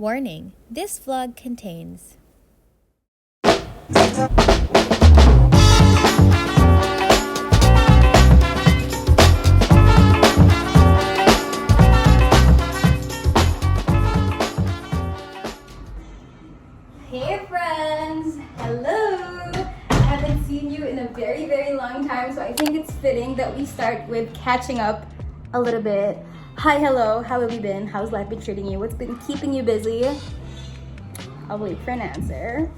Warning, this vlog contains Hey friends! Hello! I haven't seen you in a very long time, so I think it's fitting that we start with catching up a little bit. Hi, hello, how have you been? How's life been treating you? What's been keeping you busy? I'll wait for an answer.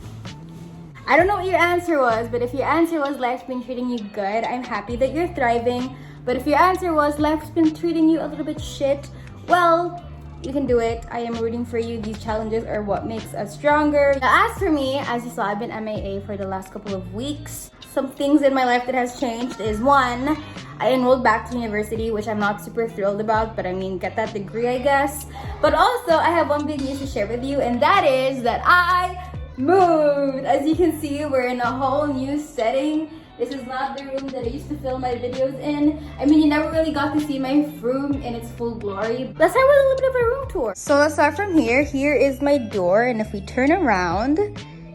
I don't know what your answer was, but if your answer was life's been treating you good, I'm happy that you're thriving. But if your answer was life's been treating you a little bit shit, well, you can do it. I am rooting for you. These challenges are what makes us stronger. Now, as for me, as you saw, I've been MIA for the last couple of weeks. Some things in my life that has changed is one, I enrolled back to university, which I'm not super thrilled about, but I mean, get that degree, I guess. But also, I have one big news to share with you, and that is that I moved. As you can see, we're in a whole new setting. This is not the room that I used to film my videos in. I mean, you never really got to see my room in its full glory. Let's start with a little bit of a room tour. So let's start from here. Here is my door, and if we turn around,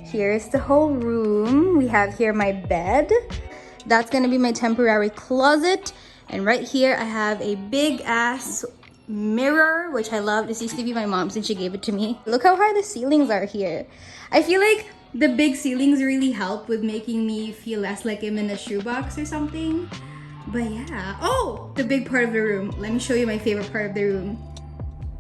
here's the whole room. We have here my bed. That's gonna be my temporary closet. And right here, I have a big ass mirror, which I love. This used to be my mom's and she gave it to me. Look how high the ceilings are here. I feel like the big ceilings really help with making me feel less like I'm in a shoebox or something. But yeah. Oh, the big part of the room. Let me show you my favorite part of the room.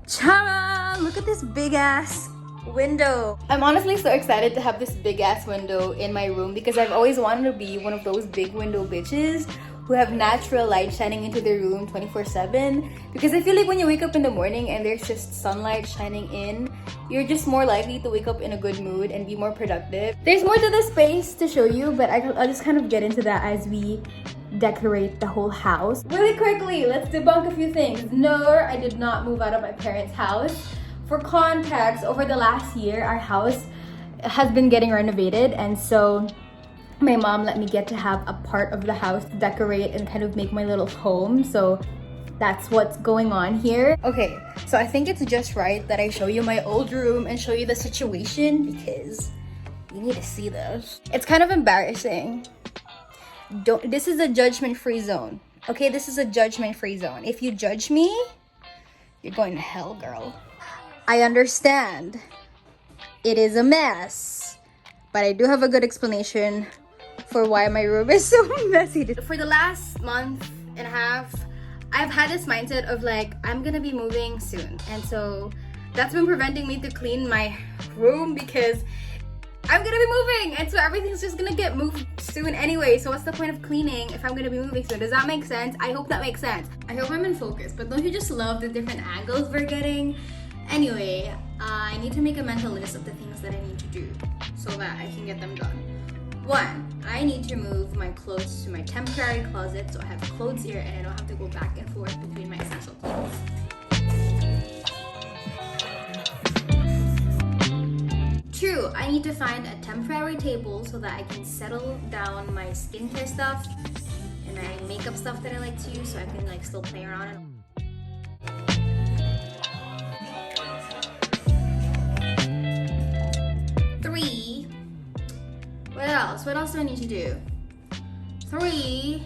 Chara! Look at this big ass window. I'm honestly so excited to have this big ass window in my room because I've always wanted to be one of those big window bitches who have natural light shining into their room 24/7, because I feel like when you wake up in the morning and there's just sunlight shining in, you're just more likely to wake up in a good mood and be more productive. There's more to the space to show you, but I'll just kind of get into that as we decorate the whole house. Really quickly, let's debunk a few things. No, I did not move out of my parents' house. For context, over the last year, our house has been getting renovated, and so my mom let me get to have a part of the house to decorate and kind of make my little home. So that's what's going on here. Okay, so I think it's just right that I show you my old room and show you the situation because you need to see this. It's kind of embarrassing. This is a judgment-free zone. Okay, this is a judgment-free zone. If you judge me, you're going to hell, girl. I understand. It is a mess, but I do have a good explanation for why my room is so messy. For the last month and a half, I've had this mindset of like, I'm gonna be moving soon. And so that's been preventing me to clean my room because I'm gonna be moving. And so everything's just gonna get moved soon anyway. So what's the point of cleaning if I'm gonna be moving soon? Does that make sense? I hope that makes sense. I hope I'm in focus, but don't you just love the different angles we're getting? Anyway, I need to make a mental list of the things that I need to do so that I can get them done. One, I need to move my clothes to my temporary closet so I have clothes here and I don't have to go back and forth between my essential clothes. Two, I need to find a temporary table so that I can settle down my skincare stuff and my makeup stuff that I like to use so I can like still play around. Three, what else? What else do I need to do? Three,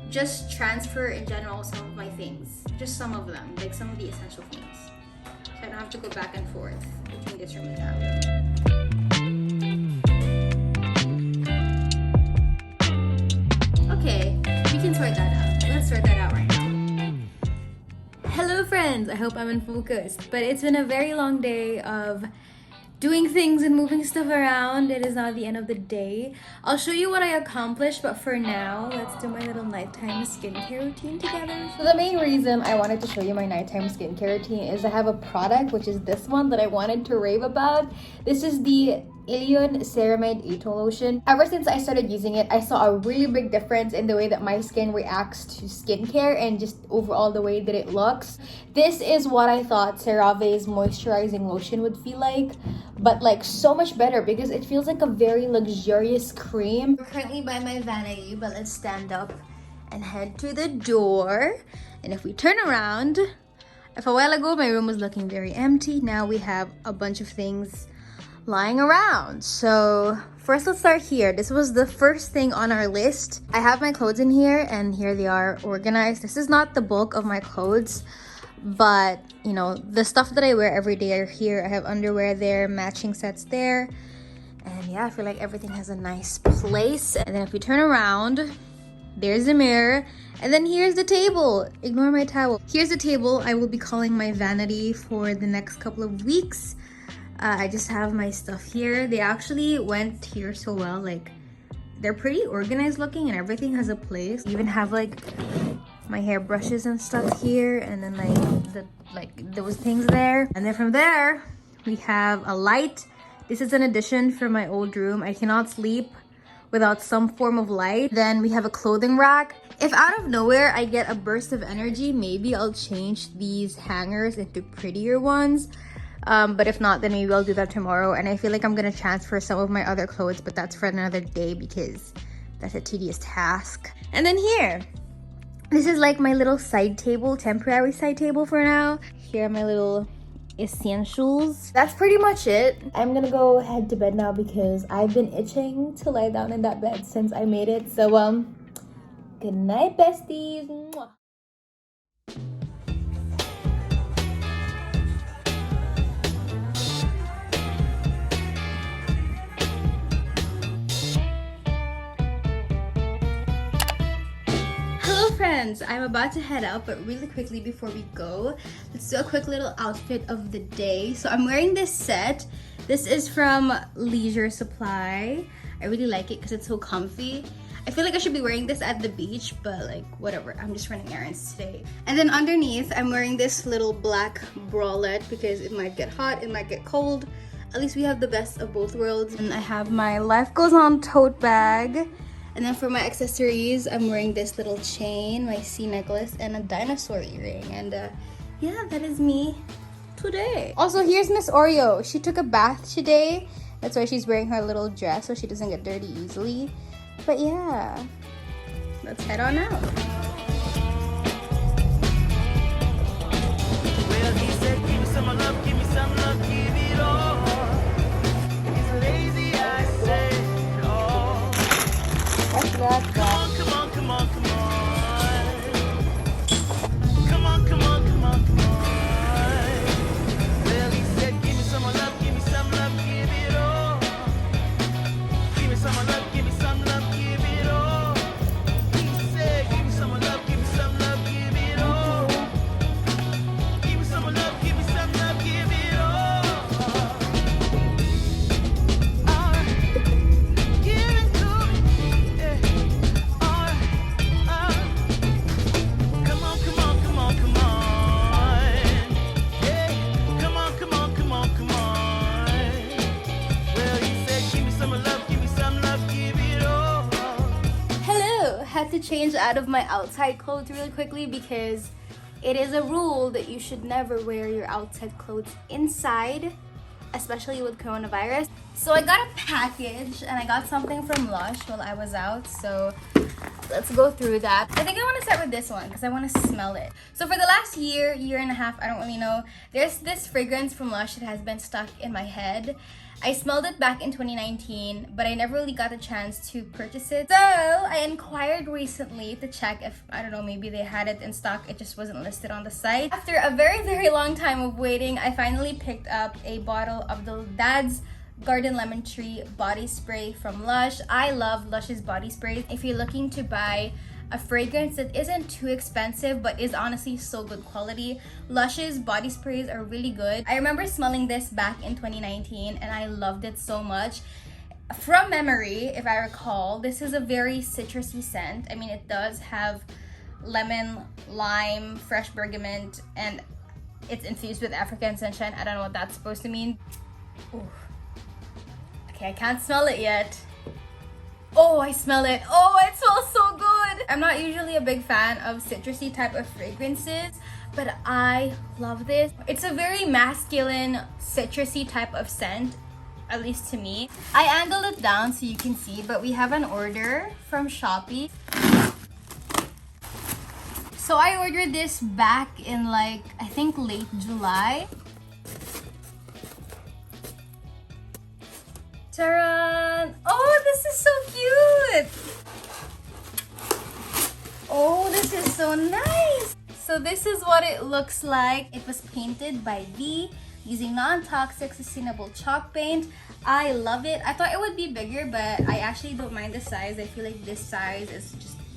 just transfer in general some of my things. Just some of them, like some of the essential things. So I don't have to go back and forth between this room and that room. Okay, we can sort that out. Let's sort that out right now. Hello friends, I hope I'm in focus. But it's been a very long day of doing things and moving stuff around. It is now the end of the day. I'll show you what I accomplished, but for now, let's do my little nighttime skincare routine together. So the main reason I wanted to show you my nighttime skincare routine is I have a product, which is this one that I wanted to rave about. This is the Iykyk Ceramide Atoll Lotion. Ever since I started using it, I saw a really big difference in the way that my skin reacts to skincare and just overall the way that it looks. This is what I thought CeraVe's moisturizing lotion would feel like, but like so much better because it feels like a very luxurious cream. We're currently by my vanity, but let's stand up and head to the door. And if we turn around, If a while ago my room was looking very empty, now we have a bunch of things lying around. So first, let's start here. This was the first thing on our list. I have my clothes in here, and here they are organized. This is not the bulk of my clothes, but you know, the stuff that I wear every day are here. I have underwear there, matching sets there, and yeah, I feel like everything has a nice place. And then if we turn around, there's the mirror, and then here's the table. Ignore my towel. Here's the table I will be calling my vanity for the next couple of weeks. I just have my stuff here. They actually went here so well. Like, they're pretty organized looking, and everything has a place. You even have like my hairbrushes and stuff here, and then like those things there. And then from there, we have a light. This is an addition from my old room. I cannot sleep without some form of light. Then we have a clothing rack. If out of nowhere I get a burst of energy, maybe I'll change these hangers into prettier ones. But if not, then maybe I'll do that tomorrow. And I feel like I'm gonna transfer some of my other clothes, but that's for another day because that's a tedious task. And then here, this is like my little side table, temporary side table for now. Here are my little essentials. That's pretty much it. I'm gonna go head to bed now because I've been itching to lie down in that bed since I made it. So good night, besties. Mwah. Friends, I'm about to head out, but really quickly before we go, let's do a quick little outfit of the day. So I'm wearing this set. This is from Leisure Supply. I really like it because it's so comfy. I feel like I should be wearing this at the beach, but like whatever, I'm just running errands today. And then underneath, I'm wearing this little black bralette because it might get hot, it might get cold. At least we have the best of both worlds. And I have my Life Goes On tote bag. And then for my accessories, I'm wearing this little chain, my sea necklace, and a dinosaur earring. And yeah, that is me today. Also, here's Miss Oreo. She took a bath today. That's why she's wearing her little dress so she doesn't get dirty easily. But yeah, let's head on out. Well, he said, give me some love, give me some love, give it all. He's lazy, I say. Come on, come on, come on, come on. Come on, come on, come on, come on. Well, he said, give me some love, give me some love, give it all. Give me some love, give me some love, give it all. He said, give me some love, give me some love, give it all. Give me some love, give me some love, give it all. Give it to me, yeah. Come on, come on, come on, come on. Yeah, come on, come on, come on, come on. Well, he said, give me some love, give me some love, give it all. Hello! Had to change out of my outside clothes really quickly because it is a rule that you should never wear your outside clothes inside, especially with coronavirus. So I got a package and I got something from Lush while I was out. So let's go through that. I think I want to start with this one because I want to smell it. So for the last year and a half, I don't really know, there's this fragrance from Lush that has been stuck in my head. I smelled it back in 2019, but I never really got a chance to purchase it. So I inquired recently to check if, I don't know, maybe they had it in stock. It just wasn't listed on the site. After a very, very long time of waiting, I finally picked up a bottle of the Dad's Garden Lemon Tree body spray from Lush. I love Lush's body sprays. If you're looking to buy a fragrance that isn't too expensive but is honestly so good quality, Lush's body sprays are really good. I remember smelling this back in 2019 and I loved it so much. From memory, if I recall, this is a very citrusy scent. I mean, it does have lemon, lime, fresh bergamot, and it's infused with African sunshine. I don't know what that's supposed to mean. Ooh. Okay, I can't smell it yet. Oh, I smell it. Oh, it smells so good. I'm not usually a big fan of citrusy type of fragrances, but I love this. It's a very masculine, citrusy type of scent, at least to me. I angled it down so you can see, but we have an order from Shopee. So I ordered this back in like, I think late July. Taran! Oh, this is so cute! Oh, this is so nice! So this is what it looks like. It was painted by V using non-toxic sustainable chalk paint. I love it. I thought it would be bigger, but I actually don't mind the size. I feel like this size is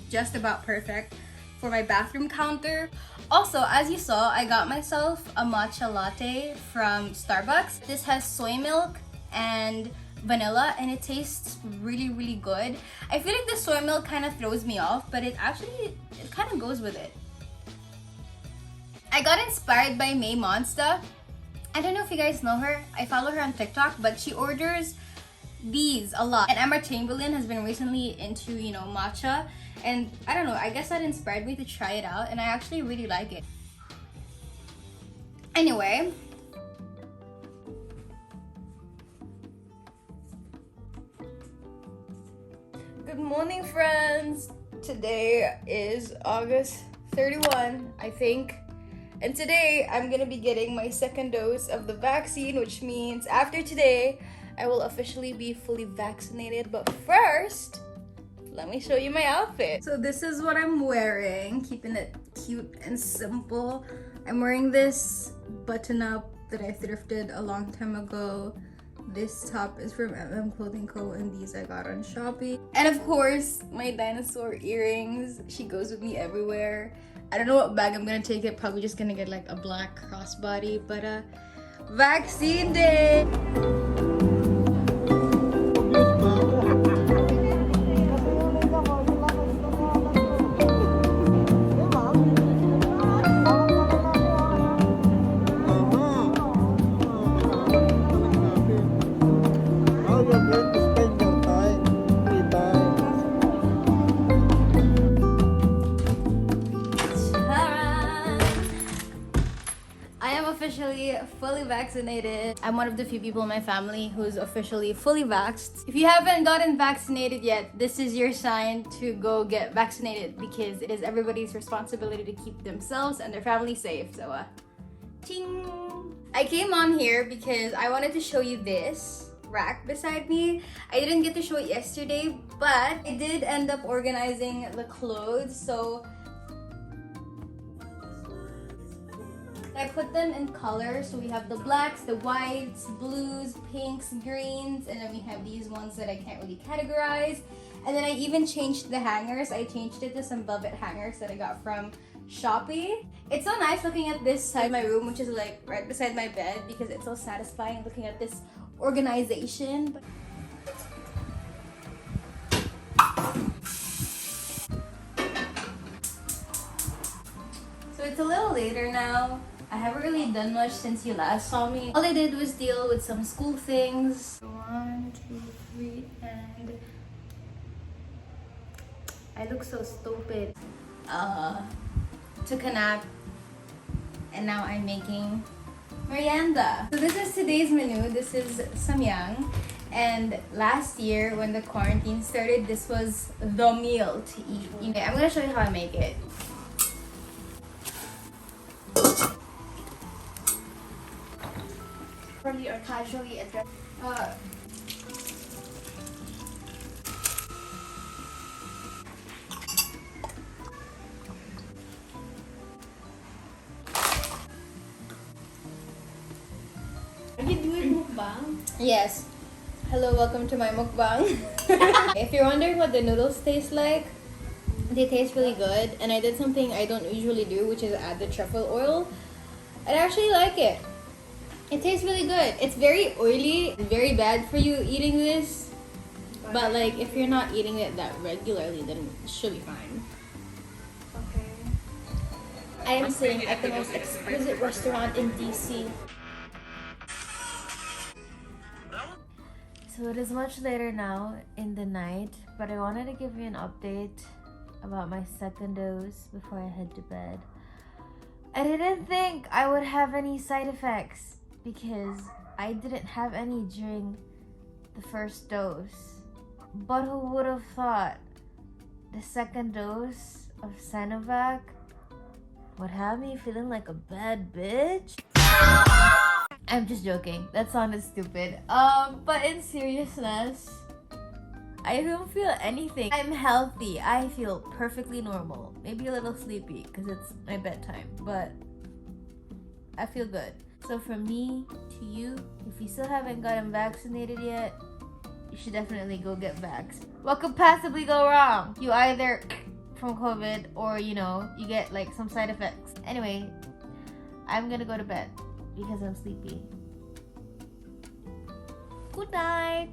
just about perfect for my bathroom counter. Also, as you saw, I got myself a matcha latte from Starbucks. This has soy milk and vanilla, and it tastes really, really good. I feel like the soy milk kind of throws me off, but it kind of goes with it. I got inspired by May Monsta. I don't know if you guys know her. I follow her on TikTok, but she orders these a lot. And Emma Chamberlain has been recently into, you know, matcha. And I don't know, I guess that inspired me to try it out, and I actually really like it. Anyway. Good morning, friends. Today is August 31, I think. And today I'm gonna be getting my second dose of the vaccine, which means after today, I will officially be fully vaccinated. But first, let me show you my outfit. So this is what I'm wearing, keeping it cute and simple. I'm wearing this button-up that I thrifted a long time ago. This top is from Clothing Co. and these I got on Shopee. And of course, my dinosaur earrings. She goes with me everywhere. I don't know what bag I'm gonna take it. Probably just gonna get like a black crossbody, but vaccine day! Officially fully vaccinated. I'm one of the few people in my family who's officially fully vaxxed. If you haven't gotten vaccinated yet, this is your sign to go get vaccinated, because it is everybody's responsibility to keep themselves and their family safe. So ting! I came on here because I wanted to show you this rack beside me. I didn't get to show it yesterday, but I did end up organizing the clothes. So I put them in color. So we have the blacks, the whites, blues, pinks, greens, and then we have these ones that I can't really categorize. And then I even changed the hangers. I changed it to some velvet hangers that I got from Shopee. It's so nice looking at this side of my room, which is like right beside my bed, because it's so satisfying looking at this organization. So it's a little later now. I haven't really done much since you last saw me. All I did was deal with some school things. 1, 2, 3, and I look so stupid. Took a nap, and now I'm making merienda. So this is today's menu. This is samyang. And last year when the quarantine started, this was the meal to eat. Okay, I'm gonna show you how I make it. Properly or casually address. Are you doing mukbang? Yes. Hello, welcome to my mukbang. If you're wondering what the noodles taste like, they taste really good. And I did something I don't usually do, which is add the truffle oil. I actually like it. It tastes really good. It's very oily, very bad for you eating this. But like, if you're not eating it that regularly, then it should be fine. Okay. I am sitting at the most exquisite restaurant in DC. So it is much later now in the night, but I wanted to give you an update about my second dose before I head to bed. I didn't think I would have any side effects because I didn't have any during the first dose. But who would have thought the second dose of Sinovac What have me feeling like a bad bitch? I'm just joking. That sounded stupid. But in seriousness, I don't feel anything. I'm healthy. I feel perfectly normal. Maybe a little sleepy because it's my bedtime, but I feel good. So from me to you, if you still haven't gotten vaccinated yet, you should definitely go get vaxxed. What could possibly go wrong? You either from COVID or, you know, you get like some side effects. Anyway, I'm gonna go to bed because I'm sleepy. Good night.